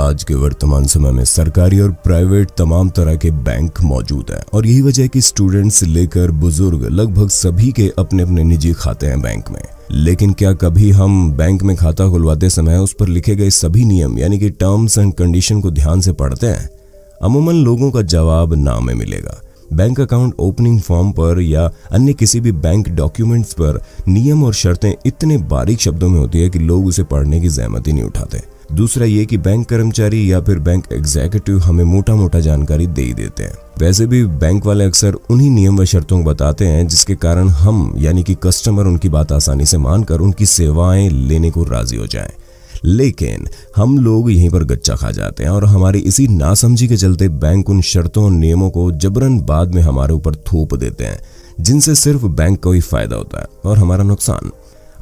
आज के वर्तमान समय में सरकारी और प्राइवेट तमाम तरह के बैंक मौजूद हैं और यही वजह है कि स्टूडेंट से लेकर बुजुर्ग लगभग सभी के अपने अपने निजी खाते हैं बैंक में। लेकिन क्या कभी हम बैंक में खाता खुलवाते समय उस पर लिखे गए सभी नियम यानी कि टर्म्स एंड कंडीशन को ध्यान से पढ़ते हैं? अमूमन लोगों का जवाब ना में मिलेगा। बैंक अकाउंट ओपनिंग फॉर्म पर या अन्य किसी भी बैंक डॉक्यूमेंट्स पर नियम और शर्तें इतने बारीक शब्दों में होती है कि लोग उसे पढ़ने की जहमत ही नहीं उठाते। दूसरा ये कि बैंक कर्मचारी या फिर बैंक एग्जीक्यूटिव हमें मोटा मोटा जानकारी दे ही देते हैं। वैसे भी बैंक वाले अक्सर उन्हीं नियम व शर्तों को बताते हैं जिसके कारण हम यानी कि कस्टमर उनकी बात आसानी से मानकर उनकी सेवाएं लेने को राजी हो जाएं। लेकिन हम लोग यहीं पर गच्चा खा जाते हैं और हमारी इसी नासमझी के चलते बैंक उन शर्तों और नियमों को जबरन बाद में हमारे ऊपर थोप देते हैं, जिनसे सिर्फ बैंक को ही फायदा होता है और हमारा नुकसान।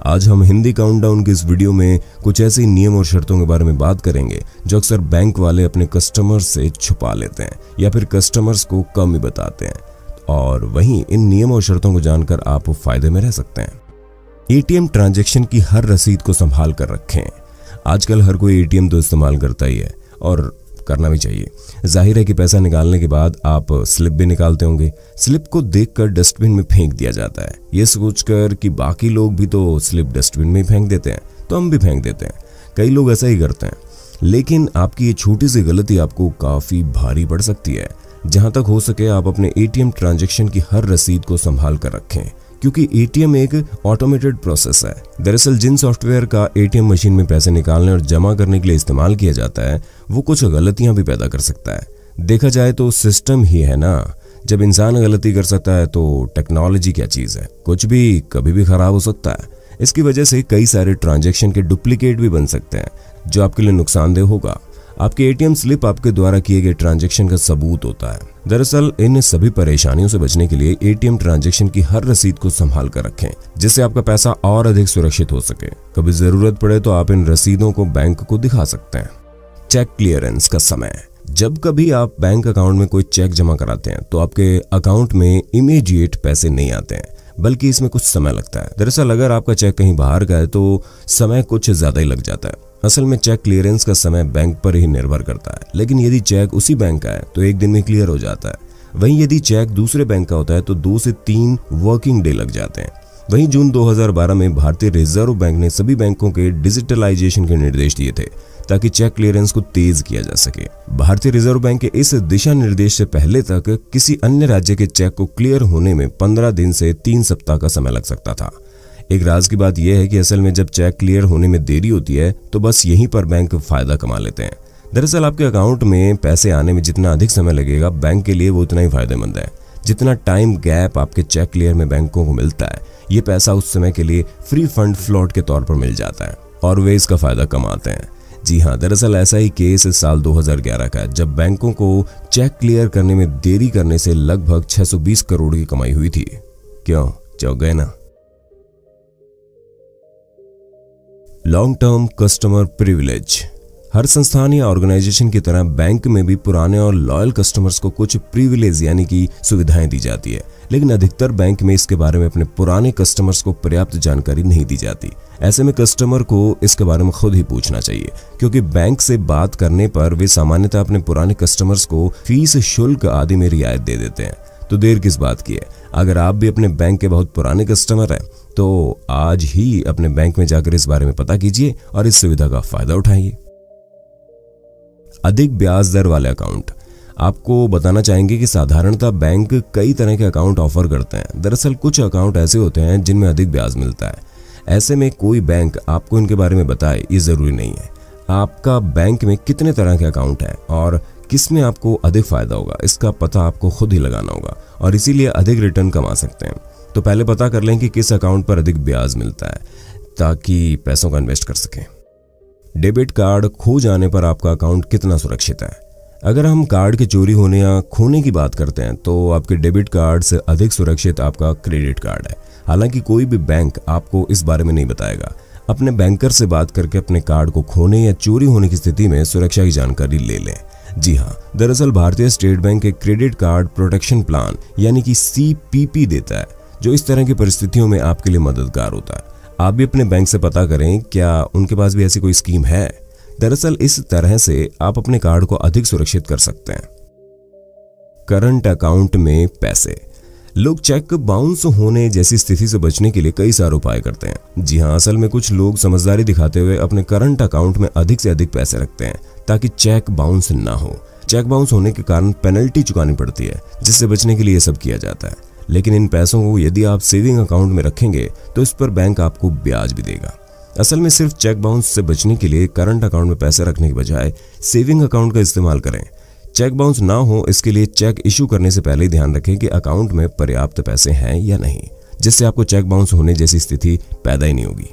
आज हम हिंदी काउंटडाउन की इस वीडियो में कुछ ऐसे नियम और शर्तों के बारे में बात करेंगे जो अक्सर बैंक वाले अपने कस्टमर्स से छुपा लेते हैं या फिर कस्टमर्स को कम ही बताते हैं, और वहीं इन नियम और शर्तों को जानकर आप फायदे में रह सकते हैं। एटीएम ट्रांजैक्शन की हर रसीद को संभाल कर रखें। आजकल हर कोई एटीएम तो इस्तेमाल करता ही है और करना भी चाहिए। जाहिर है कि पैसा निकालने के बाद आप स्लिप भी निकालते होंगे। स्लिप को देखकर डस्टबिन में फेंक दिया जाता है, ये सोचकर कि बाकी लोग भी तो स्लिप डस्टबिन में ही फेंक देते हैं तो हम भी फेंक देते हैं। कई लोग ऐसा ही करते हैं, लेकिन आपकी ये छोटी सी गलती आपको काफी भारी पड़ सकती है। जहां तक हो सके आप अपने एटीएम ट्रांजैक्शन की हर रसीद को संभाल कर रखें, क्योंकि एटीएम एक ऑटोमेटेड प्रोसेस है। दरअसल जिन सॉफ्टवेयर का एटीएम मशीन में पैसे निकालने और जमा करने के लिए इस्तेमाल किया जाता है वो कुछ गलतियां भी पैदा कर सकता है। देखा जाए तो सिस्टम ही है ना। जब इंसान गलती कर सकता है तो टेक्नोलॉजी क्या चीज है, कुछ भी कभी भी खराब हो सकता है। इसकी वजह से कई सारे ट्रांजैक्शन के डुप्लीकेट भी बन सकते हैं जो आपके लिए नुकसानदेह होगा। आपके एटीएम स्लिप आपके द्वारा किए गए ट्रांजैक्शन का सबूत होता है। दरअसल इन सभी परेशानियों से बचने के लिए एटीएम ट्रांजैक्शन की हर रसीद को संभाल कर रखें, जिससे आपका पैसा और अधिक सुरक्षित हो सके। कभी जरूरत पड़े तो आप इन रसीदों को बैंक को दिखा सकते हैं। चेक क्लियरेंस का समय। जब कभी आप बैंक अकाउंट में कोई चेक जमा कराते हैं तो आपके अकाउंट में इमीडिएट पैसे नहीं आते हैं, बल्कि इसमें कुछ समय लगता है। दरअसल अगर आपका चेक कहीं बाहर का है तो समय कुछ ज्यादा ही लग जाता है। असल में चेक क्लियरेंस का समय बैंक पर ही निर्भर करता है, लेकिन यदि चेक उसी बैंक का है तो एक दिन में क्लियर हो जाता है। वहीं यदि चेक दूसरे बैंक का होता है तो 2 से 3 वर्किंग डे लग जाते हैं। वहीं जून 2012 में भारतीय रिजर्व बैंक ने सभी बैंकों के डिजिटलाइजेशन के निर्देश दिए थे ताकि चेक क्लियरेंस को तेज किया जा सके। भारतीय रिजर्व बैंक के इस दिशा निर्देश से पहले तक किसी अन्य राज्य के चेक को क्लियर होने में 15 दिन से 3 सप्ताह का समय लग सकता था। एक राज की बात यह है कि असल में जब चेक क्लियर होने में देरी होती है तो बस यहीं पर बैंक फायदा कमा लेते हैं। दरअसल आपके अकाउंट में पैसे आने में जितना अधिक समय लगेगा बैंक के लिए वो उतना ही फायदेमंद है। जितना टाइम गैप आपके चेक क्लियर में बैंकों को मिलता है, ये पैसा उस समय के लिए फ्री फंड फ्लोट के तौर पर मिल जाता है और वे इसका फायदा कमाते हैं। जी हाँ, दरअसल ऐसा ही केस इस साल 2011 का है जब बैंकों को चेक क्लियर करने में देरी करने से लगभग 620 करोड़ की कमाई हुई थी। क्यों, चौंक गए ना? Long term customer privilege. हर संस्थान या ऑर्गेनाइजेशन की तरह बैंक में भी पुराने और लॉयल कस्टमर्स को कुछ प्रिविलेज यानी कि सुविधाएं दी जाती है, लेकिन अधिकतर बैंक में इसके बारे में अपने पुराने कस्टमर्स को पर्याप्त जानकारी नहीं दी जाती। ऐसे में कस्टमर को इसके बारे में खुद ही पूछना चाहिए, क्योंकि बैंक से बात करने पर वे सामान्यतः अपने पुराने कस्टमर्स को फीस, शुल्क आदि में रियायत दे देते हैं। तो देर किस बात की है? अगर आप भी अपने बैंक के बहुत पुराने कस्टमर हैं तो आज ही अपने बैंक में जाकर इस बारे में पता कीजिए और इस सुविधा का फायदा उठाइए। अधिक ब्याज दर वाले अकाउंट। आपको बताना चाहेंगे कि साधारणतः बैंक कई तरह के अकाउंट ऑफर करते हैं। दरअसल कुछ अकाउंट ऐसे होते हैं जिनमें अधिक ब्याज मिलता है। ऐसे में कोई बैंक आपको इनके बारे में बताए ये जरूरी नहीं है। आपका बैंक में कितने तरह के अकाउंट है और किसमें आपको अधिक फायदा होगा, इसका पता आपको खुद ही लगाना होगा और इसीलिए अधिक रिटर्न कमा सकते हैं। तो पहले पता कर लें कि किस अकाउंट पर अधिक ब्याज मिलता है ताकि पैसों का इन्वेस्ट कर सकें। डेबिट कार्ड खो जाने पर आपका अकाउंट कितना सुरक्षित है? अगर हम कार्ड के चोरी होने या खोने की बात करते हैं तो आपके डेबिट कार्ड से अधिक सुरक्षित आपका क्रेडिट कार्ड है। हालांकि कोई भी बैंक आपको इस बारे में नहीं बताएगा। अपने बैंकर से बात करके अपने कार्ड को खोने या चोरी होने की स्थिति में सुरक्षा की जानकारी ले लें। जी हाँ, दरअसल भारतीय स्टेट बैंक एक क्रेडिट कार्ड प्रोटेक्शन प्लान यानी कि CPP देता है जो इस तरह की परिस्थितियों में आपके लिए मददगार होता है। आप भी अपने बैंक से पता करें क्या उनके पास भी ऐसी कोई स्कीम है। दरअसल इस तरह से आप अपने कार्ड को अधिक सुरक्षित कर सकते हैं। करंट अकाउंट में पैसे। लोग चेक बाउंस होने जैसी स्थिति से बचने के लिए कई सारे उपाय करते हैं। जी हाँ, असल में कुछ लोग समझदारी दिखाते हुए अपने करंट अकाउंट में अधिक से अधिक पैसे रखते हैं ताकि चेक बाउंस ना हो। चेक बाउंस होने के कारण पेनल्टी चुकानी पड़ती है, जिससे बचने के लिए ये सब किया जाता है। लेकिन इन पैसों को यदि आप सेविंग अकाउंट में रखेंगे तो इस पर बैंक आपको ब्याज भी देगा। असल में सिर्फ चेक बाउंस से बचने के लिए करंट अकाउंट में पैसे रखने के बजाय सेविंग अकाउंट का इस्तेमाल करें। चेक बाउंस ना हो इसके लिए चेक इशू करने से पहले ही ध्यान रखें कि अकाउंट में पर्याप्त पैसे हैं या नहीं, जिससे आपको चेक बाउंस होने जैसी स्थिति पैदा ही नहीं होगी।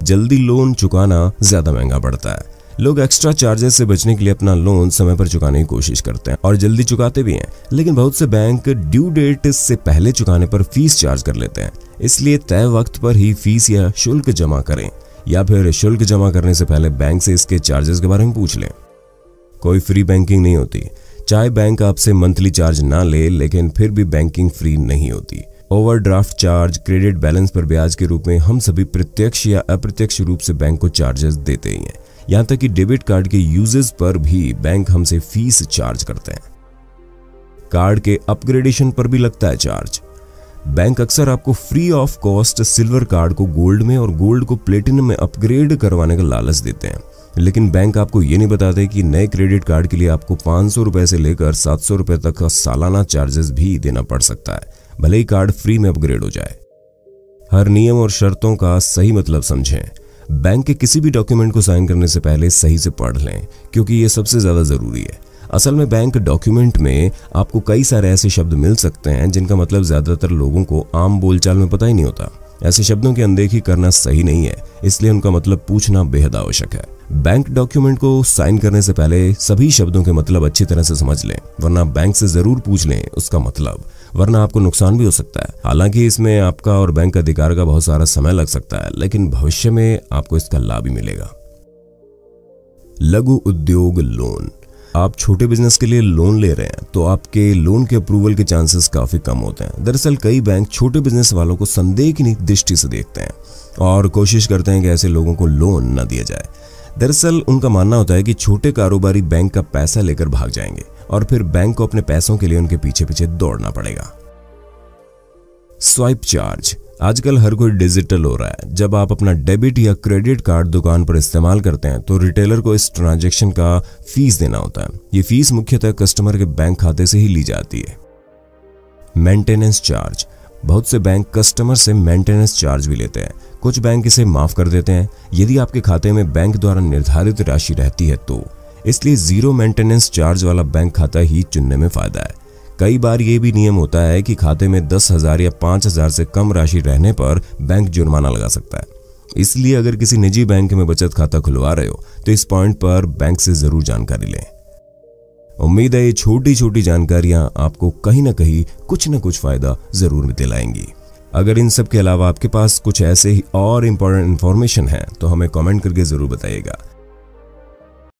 जल्दी लोन चुकाना ज्यादा महंगा पड़ता है। लोग एक्स्ट्रा चार्जेस से बचने के लिए अपना लोन समय पर चुकाने की कोशिश करते हैं और जल्दी चुकाते भी हैं, लेकिन बहुत से बैंक ड्यू डेट से पहले चुकाने पर फीस चार्ज कर लेते हैं। इसलिए तय वक्त पर ही फीस या शुल्क जमा करें, या फिर शुल्क जमा करने से पहले बैंक से इसके चार्जेस के बारे में पूछ लें। कोई फ्री बैंकिंग नहीं होती। चाहे बैंक आपसे मंथली चार्ज ना ले, लेकिन फिर भी बैंकिंग फ्री नहीं होती। ओवरड्राफ्ट चार्ज, क्रेडिट बैलेंस पर ब्याज के रूप में हम सभी प्रत्यक्ष या अप्रत्यक्ष रूप से बैंक को चार्जेस देते ही हैं। यहाँ तक कि डेबिट कार्ड के यूजेस पर भी बैंक हमसे फीस चार्ज करते हैं। कार्ड के अपग्रेडेशन पर भी लगता है चार्ज। बैंक अक्सर आपको free of cost silver card को गोल्ड में और गोल्ड को प्लेटिनम में अपग्रेड करवाने का लालच देते हैं, लेकिन बैंक आपको ये नहीं बताते कि नए क्रेडिट कार्ड के लिए आपको 500 रुपए से लेकर 700 रुपए तक का सालाना चार्जेस भी देना पड़ सकता है, भले ही कार्ड फ्री में अपग्रेड हो जाए। हर नियम और शर्तों का सही मतलब समझें। बैंक के किसी भी डॉक्यूमेंट को साइन करने से पहले सही से पढ़ लें, क्योंकि ये सबसे ज्यादा जरूरी है। असल में बैंक डॉक्यूमेंट में आपको कई सारे ऐसे शब्द मिल सकते हैं जिनका मतलब ज्यादातर लोगों को आम बोलचाल में पता ही नहीं होता। ऐसे शब्दों की अनदेखी करना सही नहीं है, इसलिए उनका मतलब पूछना बेहद आवश्यक है। बैंक डॉक्यूमेंट को साइन करने से पहले सभी शब्दों के मतलब अच्छी तरह से समझ लें, वरना बैंक से जरूर पूछ लें उसका मतलब, वरना आपको नुकसान भी हो सकता है। हालांकि इसमें आपका और बैंक अधिकार का बहुत सारा समय लग सकता है, लेकिन भविष्य में आपको इसका लाभ ही मिलेगा। लघु उद्योग लोन। आप छोटे बिजनेस के लिए लोन ले रहे हैं तो आपके लोन के अप्रूवल के चांसेस काफी कम होते हैं। दरअसल कई बैंक छोटे बिजनेस वालों को संदेह की दृष्टि से देखते हैं और कोशिश करते हैं कि ऐसे लोगों को लोन न दिया जाए। दरअसल उनका मानना होता है कि छोटे कारोबारी बैंक का पैसा लेकर भाग जाएंगे और फिर बैंक को अपने पैसों के लिए उनके पीछे पीछे दौड़ना पड़ेगा। Swipe charge. आजकल हर कोई डिजिटल हो रहा है। जब आप अपना डेबिट या क्रेडिट कार्ड दुकान पर इस्तेमाल करते हैं तो रिटेलर को इस ट्रांजैक्शन का फीस देना होता है। ये फीस मुख्यतः कस्टमर के बैंक खाते से ही ली जाती है। Maintenance charge. बहुत से बैंक कस्टमर से मेंटेनेंस चार्ज भी लेते हैं। कुछ बैंक इसे माफ कर देते हैं यदि आपके खाते में बैंक द्वारा निर्धारित राशि रहती है तो। इसलिए जीरो मेंटेनेंस चार्ज वाला बैंक खाता ही चुनने में फायदा है। कई बार ये भी नियम होता है कि खाते में 10,000 या 5,000 से कम राशि रहने पर बैंक जुर्माना लगा सकता है। इसलिए अगर किसी निजी बैंक में बचत खाता खुलवा रहे हो तो इस पॉइंट पर बैंक से जरूर जानकारी लें। उम्मीद है ये छोटी छोटी जानकारियां आपको कहीं ना कहीं कुछ न कुछ फायदा जरूर दिलाएंगी। अगर इन सब के अलावा आपके पास कुछ ऐसे ही और इम्पोर्टेंट इन्फॉर्मेशन है तो हमें कमेंट करके जरूर बताइएगा।